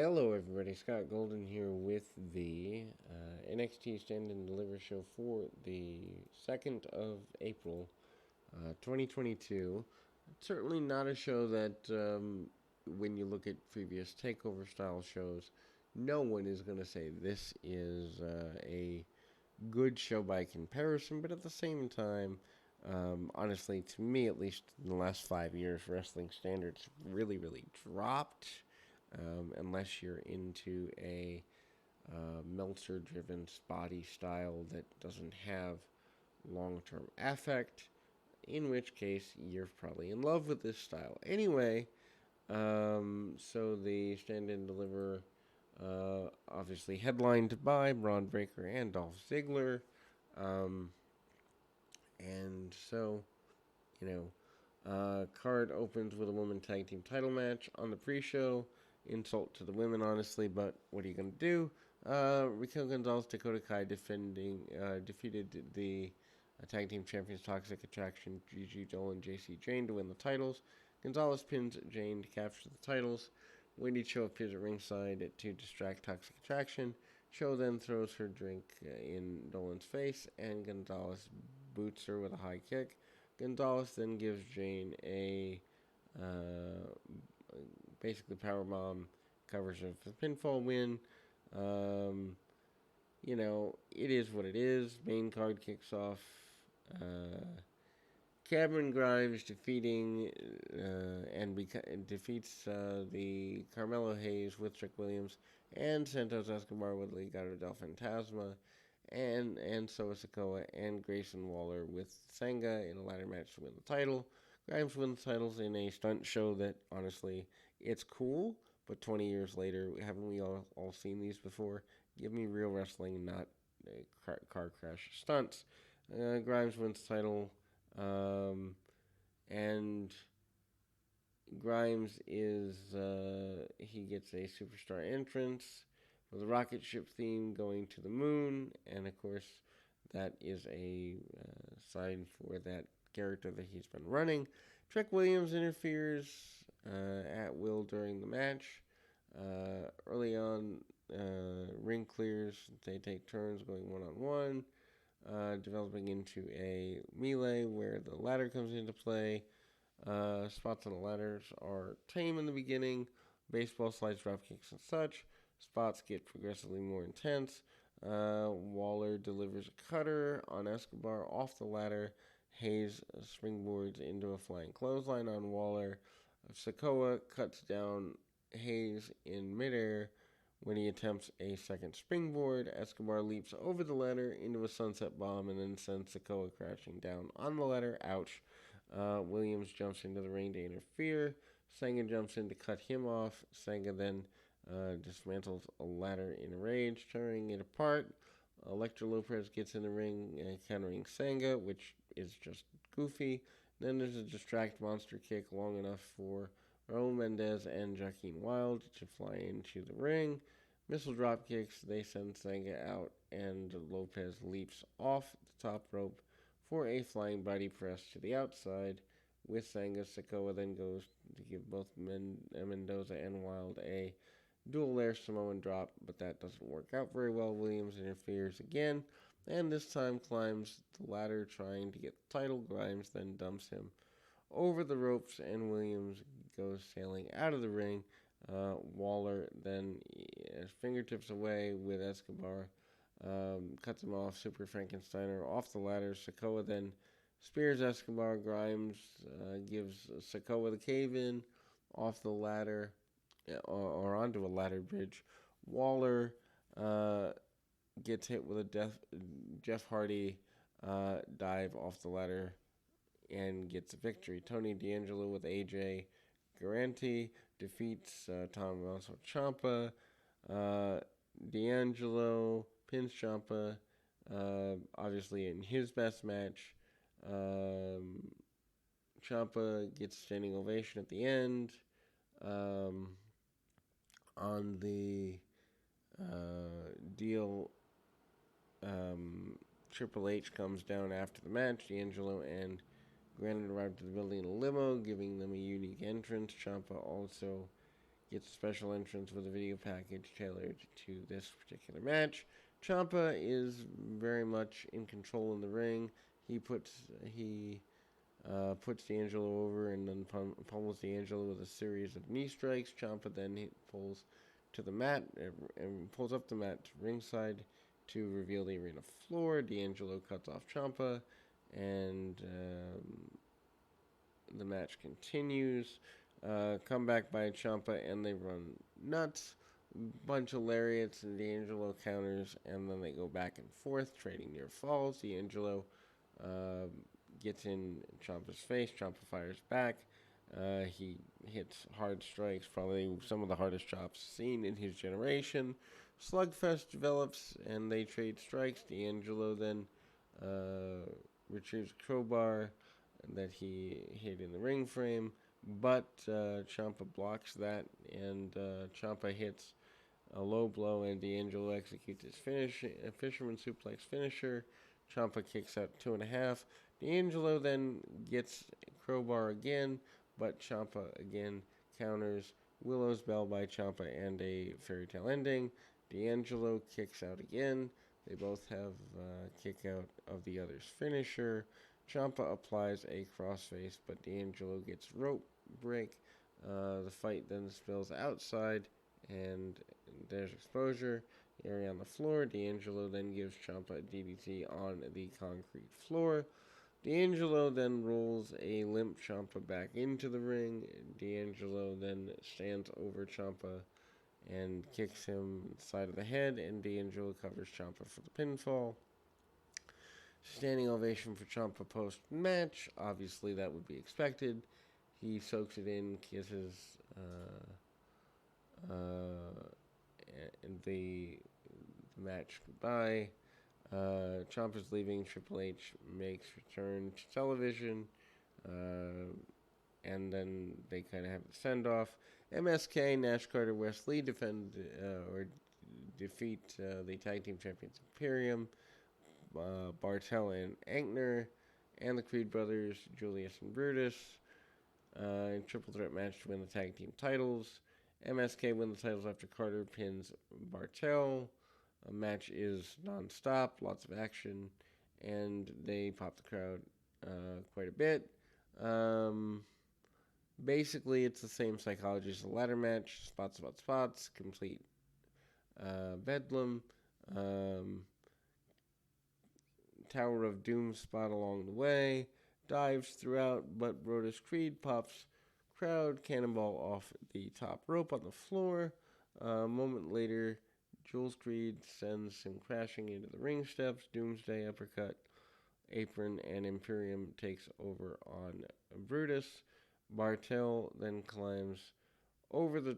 Hello, everybody. Scott Golden here with the NXT Stand and Deliver show for the 2nd of April, 2022. Certainly not a show that, when you look at previous takeover style shows, no one is going to say this is a good show by comparison, but at the same time, honestly, to me at least, in the last 5 years, wrestling standards really dropped. Unless you're into a Meltzer driven spotty style that doesn't have long term affect, in which case you're probably in love with this style. Anyway, so the Stand and Deliver, obviously headlined by Braun Breaker and Dolph Ziggler. Um, and so, you card opens with a women tag team title match on the pre-show. Insult to the women, honestly, but what are you gonna do? Raquel Gonzalez, Dakota Kai defeated the tag team champions Toxic Attraction, Gigi Dolan, JC Jane to win the titles. Gonzalez pins Jane to capture the titles. Wendy Cho appears at ringside to distract Toxic Attraction. Cho then throws her drink in Dolan's face, and Gonzalez boots her with a high kick. Gonzalez then gives Jane a basically powerbomb, covers her for the pinfall win. Um, it is what it is. Main card kicks off. Cameron Grimes defeating defeats the Carmelo Hayes with Trick Williams and Santos Escobar with Legado del Fantasma and Soa Sikoa and Grayson Waller with Sanga in a ladder match to win the title. Grimes wins the titles in a stunt show that, honestly, it's cool, but 20 years later, haven't we all seen these before? Give me real wrestling, not car crash stunts. Grimes wins the title, and Grimes he gets a superstar entrance with a rocket ship theme going to the moon, and of course, that is a sign for that character that he's been running. Trick Williams interferes at will during the match. Early on, ring clears. They take turns going one on one, developing into a melee where the ladder comes into play. Spots on the ladders are tame in the beginning. Baseball slides, drop kicks, and such. Spots get progressively more intense. Waller delivers a cutter on Escobar off the ladder. Hayes springboards into a flying clothesline on Waller. Sikoa cuts down Hayes in midair when he attempts a second springboard. Escobar leaps over the ladder into a sunset bomb and then sends Sikoa crashing down on the ladder. Ouch. Williams jumps into the ring to interfere. Sanga jumps in to cut him off. Sanga then dismantles a ladder in a rage, tearing it apart. Elektra Lopez gets in the ring, countering Sanga, which is just goofy. Then there's a distract monster kick long enough for Raul Mendez and Joaquin Wilde to fly into the ring. Missile drop kicks, they send Sanga out, and Lopez leaps off the top rope for a flying body press to the outside. With Sanga, Sikoa then goes to give both Mendoza and Wilde a dual air Samoan drop, but that doesn't work out very well. Williams interferes again, and this time climbs the ladder trying to get the title. Grimes then dumps him over the ropes, and Williams goes sailing out of the ring. Waller then fingertips away with Escobar, cuts him off. Super Frankensteiner off the ladder. Sikoa then spears Escobar. Grimes gives Sikoa the cave in off the ladder or onto a ladder bridge. Waller gets hit with a Jeff Hardy dive off the ladder and gets a victory. Tony D'Angelo with AJ Garanti defeats Tommaso Ciampa. D'Angelo pins Ciampa, obviously in his best match. Ciampa gets a standing ovation at the end. On the deal, Triple H comes down after the match. D'Angelo and Granite arrive to the building in a limo, giving them a unique entrance. Ciampa also gets a special entrance with a video package tailored to this particular match. Ciampa is very much in control in the ring. He puts D'Angelo over and then pummels D'Angelo with a series of knee strikes. Ciampa then pulls to the mat and pulls up the mat to ringside to reveal the arena floor. D'Angelo cuts off Ciampa, and the match continues. Comeback by Ciampa, and they run nuts. Bunch of lariats, and D'Angelo counters, and then they go back and forth, trading near falls. D'Angelo gets in Ciampa's face. Ciampa fires back. He hits hard strikes, probably some of the hardest chops seen in his generation. Slugfest develops, and they trade strikes. D'Angelo then retrieves a crowbar that he hit in the ring frame, but Ciampa blocks that, and Ciampa hits a low blow, and D'Angelo executes his finish, a fisherman suplex finisher. Ciampa kicks out 2.5. D'Angelo then gets crowbar again, but Ciampa again counters. Willow's Bell by Ciampa and a fairy tale ending. D'Angelo kicks out again. They both have kick out of the other's finisher. Ciampa applies a crossface, but D'Angelo gets rope break. The fight then spills outside, and there's exposure. Area on the floor. D'Angelo then gives Ciampa a DDT on the concrete floor. D'Angelo then rolls a limp Ciampa back into the ring. D'Angelo then stands over Ciampa and kicks him side of the head, and D'Angelo covers Ciampa for the pinfall. Standing ovation for Ciampa post-match. Obviously, that would be expected. He soaks it in, kisses the match goodbye. Ciampa's leaving. Triple H makes return to television, and then they kind of have the send-off. MSK, Nash, Carter, Wesley defeat the tag team champions Imperium, Bartel and Ankner, and the Creed brothers, Julius and Brutus, in triple threat match to win the tag team titles. MSK win the titles after Carter pins Bartel. A match is non-stop, lots of action, and they pop the crowd quite a bit. Basically, it's the same psychology as the ladder match. Spots about spots, complete bedlam. Tower of Doom spot along the way. Dives throughout, but Brodus Creed pops crowd cannonball off the top rope on the floor. A moment later, Jules Creed sends him crashing into the ring steps. Doomsday uppercut, apron, and Imperium takes over on Brutus. Bartel then climbs over the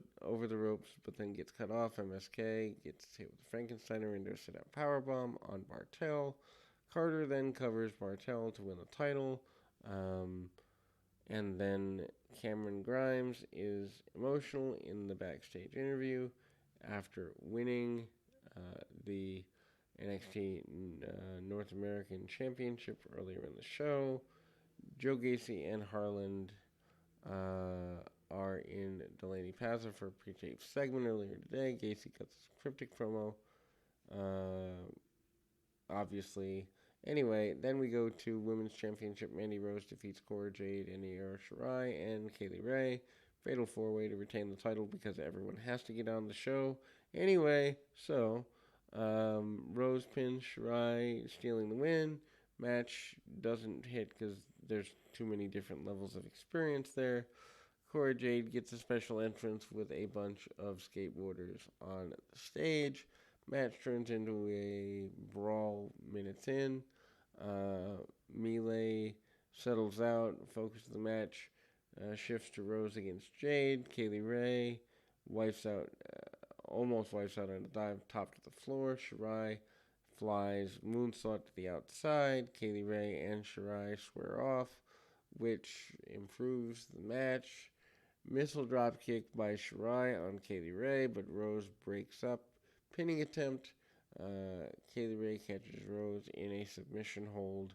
ropes, but then gets cut off. MSK gets hit with a Frankensteiner into a sit-out powerbomb on Bartel. Carter then covers Bartel to win the title. And then Cameron Grimes is emotional in the backstage interview after winning the NXT North American Championship earlier in the show. Joe Gacy and Harland are in Delaney Plaza for a pre-taped segment earlier today. Gacy cuts a cryptic promo. Obviously. Anyway, then we go to Women's Championship. Mandy Rose defeats Cora Jade and Io Shirai and Kaylee Ray. Fatal 4-way to retain the title because everyone has to get on the show. Anyway, so Rose pins Shirai, stealing the win. Match doesn't hit because there's too many different levels of experience there. Cora Jade gets a special entrance with a bunch of skateboarders on the stage. Match turns into a brawl minutes in. Melee settles out. Focus of the match shifts to Rose against Jade. Kaylee Ray almost wipes out on a dive top to the floor. Shirai flies moonsault to the outside. Kaylee Ray and Shirai square off, which improves the match. Missile drop kick by Shirai on Kaylee Ray, but Rose breaks up. Pinning attempt. Kaylee Ray catches Rose in a submission hold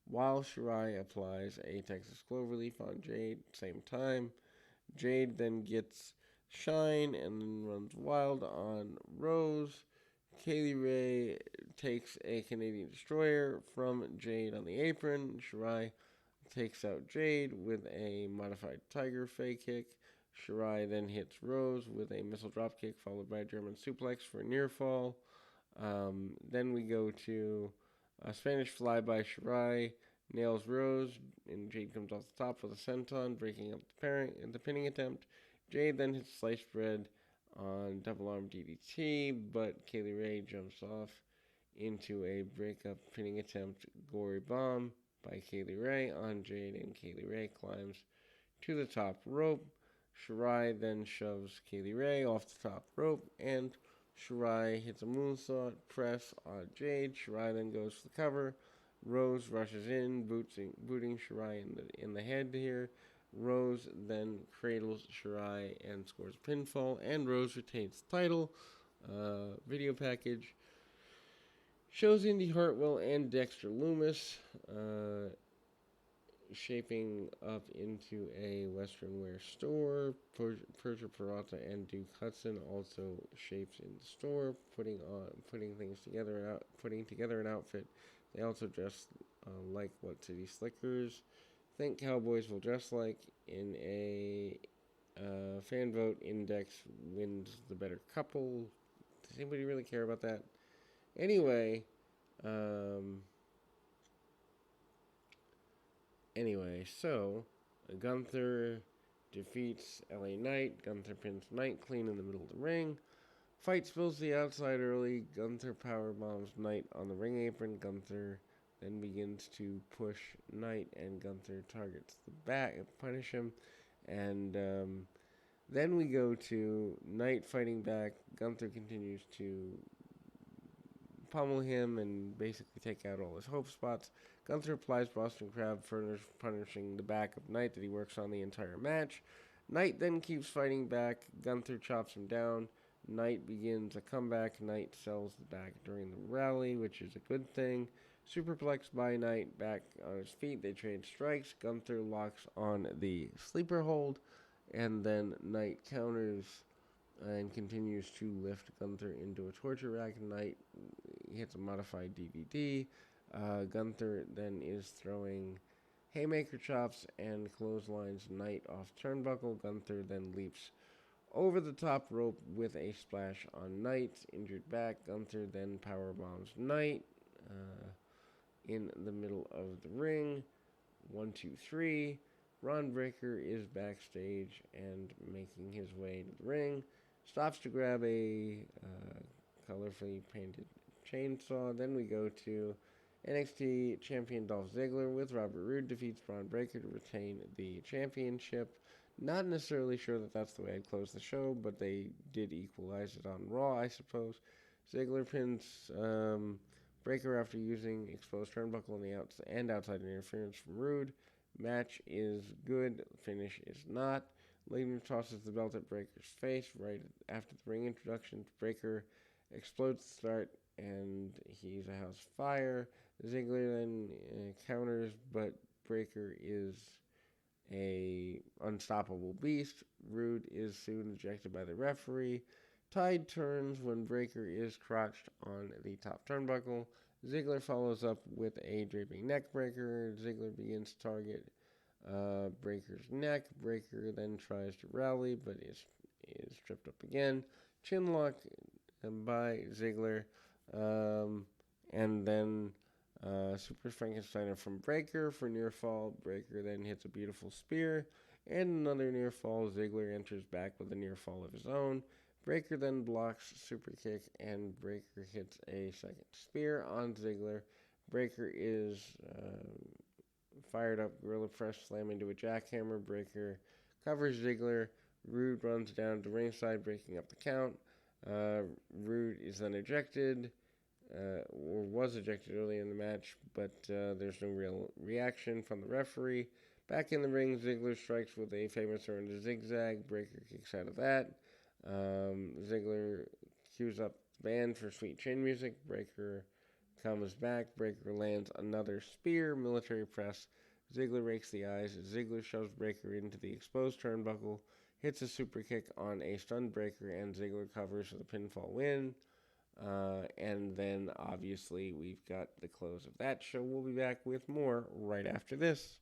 while Shirai applies a Texas Cloverleaf on Jade. Same time. Jade then gets shine and then runs wild on Rose. Kaylee Ray takes a Canadian destroyer from Jade on the apron. Shirai takes out Jade with a modified Tiger Fey kick. Shirai then hits Rose with a missile dropkick followed by a German suplex for a near fall. Then we go to a Spanish fly by Shirai, nails Rose, and Jade comes off the top with a senton, breaking up the pinning attempt. Jade then hits sliced bread on double arm DDT, but Kaylee Ray jumps off into a breakup pinning attempt, gory bomb by Kaylee Ray on Jade, and Kaylee Ray climbs to the top rope. Shirai then shoves Kaylee Ray off the top rope, and Shirai hits a moonsault press on Jade. Shirai then goes for the cover. Rose rushes in, booting Shirai in the head here. Rose then cradles Shirai and scores a pinfall, and Rose retains the title. Video package shows Indy Hartwell and Dexter Loomis shaping up into a Western wear store. Persia Peralta and Duke Hudson also shapes in the store, putting together an outfit. They also dress like what City Slickers think cowboys will dress like. In a fan vote, Index wins the better couple. Does anybody really care about that? Anyway, so Gunther defeats LA Knight. Gunther pins Knight clean in the middle of the ring. Fight spills to the outside early. Gunther powerbombs Knight on the ring apron. Gunther then begins to push Knight, and Gunther targets the back, punish him. And then we go to Knight fighting back. Gunther continues to pummel him and basically take out all his hope spots. Gunther applies Boston Crab, punishing the back of Knight that he works on the entire match. Knight then keeps fighting back. Gunther chops him down. Knight begins a comeback. Knight sells the back during the rally, which is a good thing. Superplex by Knight, back on his feet. They trade strikes. Gunther locks on the sleeper hold, and then Knight counters and continues to lift Gunther into a torture rack. Knight hits a modified DVD. Gunther then is throwing haymaker chops and clotheslines Knight off turnbuckle. Gunther then leaps over the top rope with a splash on Knight's injured back. Gunther then powerbombs Knight in the middle of the ring. 1, 2, 3. Ron Breakker is backstage and making his way to the ring. Stops to grab a colorfully painted chainsaw. Then we go to NXT champion Dolph Ziggler with Robert Roode defeats Braun Breaker to retain the championship. Not necessarily sure that that's the way I'd close the show, but they did equalize it on Raw, I suppose. Ziggler pins Breaker after using exposed turnbuckle on the outside interference from Roode. Match is good, finish is not. Later tosses the belt at Breaker's face right after the ring introduction. Breaker explodes to start, and he's a house fire. Ziggler then counters, but Breaker is a unstoppable beast. Roode is soon ejected by the referee. Tide turns when Breaker is crotched on the top turnbuckle. Ziggler follows up with a draping neck breaker. Ziggler begins to target Breaker's neck. Breaker then tries to rally, but is tripped up again. Chinlock by Ziggler. And then Super Frankensteiner from Breaker for near fall. Breaker then hits a beautiful spear. And another near fall. Ziggler enters back with a near fall of his own. Breaker then blocks super kick, and Breaker hits a second spear on Ziggler. Breaker is fired up gorilla press slam into a jackhammer. Breaker covers Ziggler. Roode runs down to ringside, breaking up the count. Roode is then ejected, or was ejected early in the match, but there's no real reaction from the referee. Back in the ring, Ziggler strikes with a famous turn to zigzag. Breaker kicks out of that. Ziggler cues up the band for sweet chin music. Breaker comes back. Breaker lands another spear. Military press. Ziggler rakes the eyes. Ziggler shoves Breaker into the exposed turnbuckle. hits a super kick on a stun breaker, and Ziggler covers for the pinfall win. And then obviously we've got the close of that show. We'll be back with more right after this.